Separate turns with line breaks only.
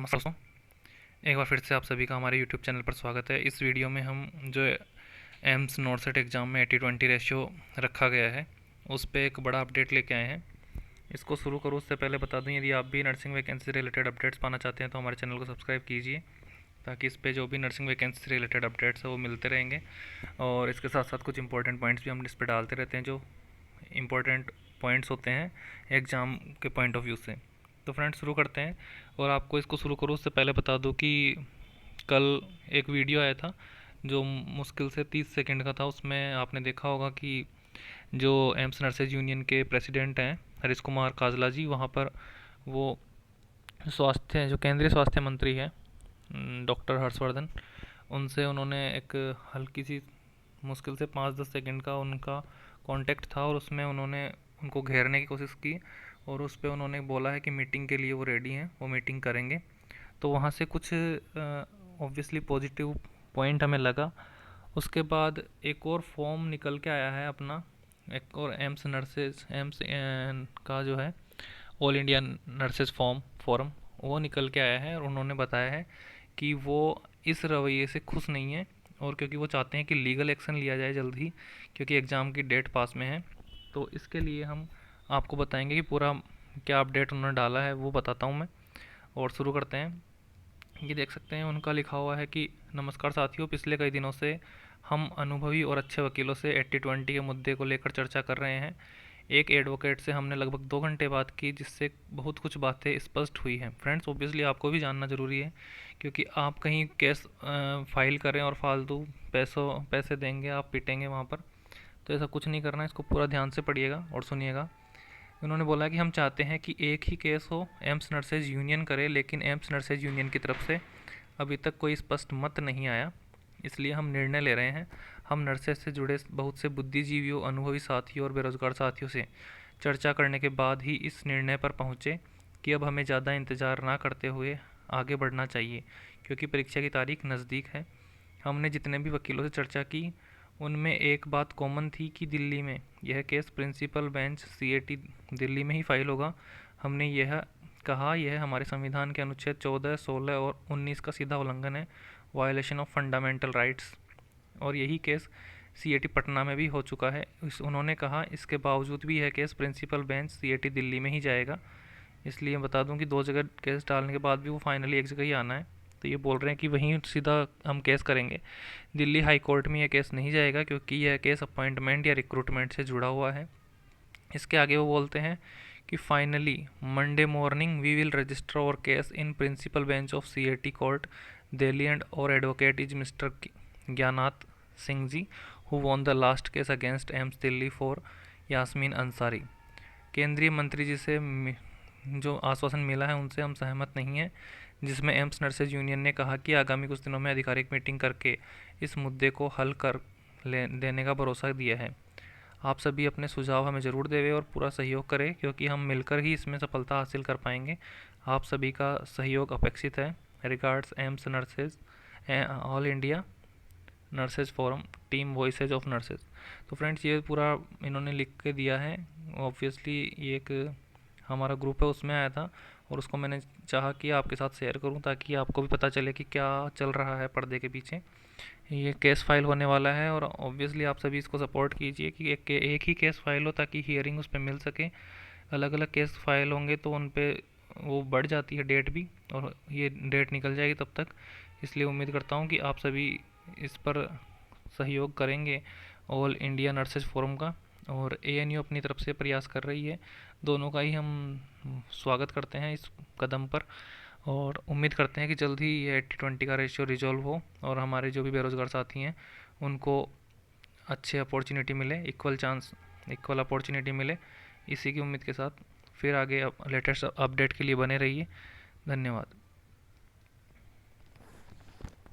दोस्तों, एक बार फिर से आप सभी का हमारे यूट्यूब चैनल पर स्वागत है। इस वीडियो में हम जो एम्स नॉर्सेट एग्ज़ाम में 80-20 रेशियो रखा गया है उस पर एक बड़ा अपडेट लेके आए हैं। इसको शुरू करूँ उससे पहले बता दूं, यदि आप भी नर्सिंग वैकेंसी से रिलेटेड अपडेट्स पाना चाहते हैं तो हमारे चैनल को सब्सक्राइब कीजिए, ताकि इस पर जो भी नर्सिंग वैकेंसी से रिलेटेड अपडेट्स है वो मिलते रहेंगे। और इसके साथ साथ कुछ इंपॉर्टेंट पॉइंट्स भी हम इस पर डालते रहते हैं, जो इम्पोर्टेंट पॉइंट्स होते हैं एग्ज़ाम के पॉइंट ऑफ व्यू से। तो फ्रेंड्स शुरू करते हैं। और आपको इसको शुरू करूँ उससे पहले बता दूं कि कल एक वीडियो आया था जो मुश्किल से 30 सेकंड का था। उसमें आपने देखा होगा कि जो एम्स नर्सेज यूनियन के प्रेसिडेंट हैं हरीश कुमार काजला जी, वहाँ पर वो स्वास्थ्य जो केंद्रीय स्वास्थ्य मंत्री है डॉक्टर हर्षवर्धन, उनसे उन्होंने एक हल्की सी मुश्किल से 5-10 सेकंड का उनका कांटेक्ट था, और उसमें उन्होंने उनको घेरने की कोशिश की और उस पर उन्होंने बोला है कि मीटिंग के लिए वो रेडी हैं, वो मीटिंग करेंगे। तो वहाँ से कुछ ऑब्वियसली पॉजिटिव पॉइंट हमें लगा। उसके बाद एक और फॉर्म निकल के आया है अपना, एक और एम्स नर्सेज एम्स का जो है ऑल इंडिया नर्सेज फॉरम वो निकल के आया है। और उन्होंने बताया है कि वो इस रवैये से खुश नहीं है, और क्योंकि वो चाहते हैं कि लीगल एक्शन लिया जाए जल्द ही, क्योंकि एग्ज़ाम की डेट पास में है। तो इसके लिए हम आपको बताएंगे कि पूरा क्या अपडेट उन्होंने डाला है, वो बताता हूँ मैं। और शुरू करते हैं। ये देख सकते हैं उनका लिखा हुआ है कि नमस्कार साथियों, पिछले कई दिनों से हम अनुभवी और अच्छे वकीलों से 80-20 के मुद्दे को लेकर चर्चा कर रहे हैं। एक एडवोकेट से हमने लगभग 2 घंटे बात की, जिससे बहुत कुछ बातें स्पष्ट हुई हैं। फ्रेंड्स, ऑब्वियसली आपको भी जानना ज़रूरी है, क्योंकि आप कहीं केस फाइल करें और फालतू पैसे देंगे, आप पिटेंगे वहाँ पर। तो ऐसा कुछ नहीं करना, इसको पूरा ध्यान से पढ़िएगा और सुनिएगा। उन्होंने बोला कि हम चाहते हैं कि एक ही केस हो, एम्स नर्सेज यूनियन करे, लेकिन एम्स नर्सेज यूनियन की तरफ से अभी तक कोई स्पष्ट मत नहीं आया, इसलिए हम निर्णय ले रहे हैं। हम नर्सेज से जुड़े बहुत से बुद्धिजीवियों, अनुभवी साथियों और बेरोजगार साथियों से चर्चा करने के बाद ही इस निर्णय पर पहुँचे कि अब हमें ज़्यादा इंतज़ार ना करते हुए आगे बढ़ना चाहिए, क्योंकि परीक्षा की तारीख नज़दीक है। हमने जितने भी वकीलों से चर्चा की उनमें एक बात कॉमन थी कि दिल्ली में यह case principal bench CAT Delhi में ही फाइल होगा। हमने यह कहा, यह हमारे संविधान के अनुच्छेद 14, 16 और 19 का सीधा उल्लंघन है, वायलेशन ऑफ फंडामेंटल राइट्स। और यही केस सीएटी पटना में भी हो चुका है। उन्होंने कहा इसके बावजूद भी यह case principal bench CAT Delhi में ही जाएगा। इसलिए बता दूं कि 2 जगह केस डालने के बाद भी वो फाइनली एक जगह ही आना है। तो ये बोल रहे हैं कि वहीं सीधा हम केस करेंगे, दिल्ली हाई कोर्ट में यह केस नहीं जाएगा, क्योंकि यह केस अपॉइंटमेंट या रिक्रूटमेंट से जुड़ा हुआ है। इसके आगे वो बोलते हैं कि finally Monday morning we will register our case in principal bench of CAT court Delhi, and our advocate is Mr Gyanath Singh ji, who won the last case against AIIMS Delhi for Yasmeen Ansari. केंद्रीय मंत्री जी से जो आश्वासन मिला है उनसे हम सहमत नहीं हैं, जिसमें एम्स नर्सेज यूनियन ने कहा कि आगामी कुछ दिनों में आधिकारिक मीटिंग करके इस मुद्दे को हल कर देने का भरोसा दिया है। आप सभी अपने सुझाव हमें ज़रूर देवें और पूरा सहयोग करें, क्योंकि हम मिलकर ही इसमें सफलता हासिल कर पाएंगे। आप सभी का सहयोग अपेक्षित है। Regards AIIMS nurses all India nurses forum team voices of nurses. तो फ्रेंड्स, ये पूरा इन्होंने लिख के दिया है। ऑब्वियसली ये एक हमारा ग्रुप है उसमें आया था, और उसको मैंने चाहा कि आपके साथ शेयर करूं, ताकि आपको भी पता चले कि क्या चल रहा है पर्दे के पीछे। ये केस फाइल होने वाला है, और ऑब्वियसली आप सभी इसको सपोर्ट कीजिए कि एक ही केस फाइल हो, ताकि हियरिंग उस पर मिल सके। अलग अलग केस फाइल होंगे तो उन पे वो बढ़ जाती है डेट भी, और ये डेट निकल जाएगी तब तक। इसलिए उम्मीद करता हूँ कि आप सभी इस पर सहयोग करेंगे ऑल इंडिया नर्सेज फोरम का, और एएनयू अपनी तरफ से प्रयास कर रही है। दोनों का ही हम स्वागत करते हैं इस कदम पर, और उम्मीद करते हैं कि जल्द ही ये 80-20 का रेशियो रिजॉल्व हो, और हमारे जो भी बेरोज़गार साथी हैं उनको अच्छे अपॉर्चुनिटी मिले, इक्वल चांस, इक्वल अपॉर्चुनिटी मिले। इसी की उम्मीद के साथ फिर आगे लेटेस्ट अपडेट के लिए बने रहिए। धन्यवाद।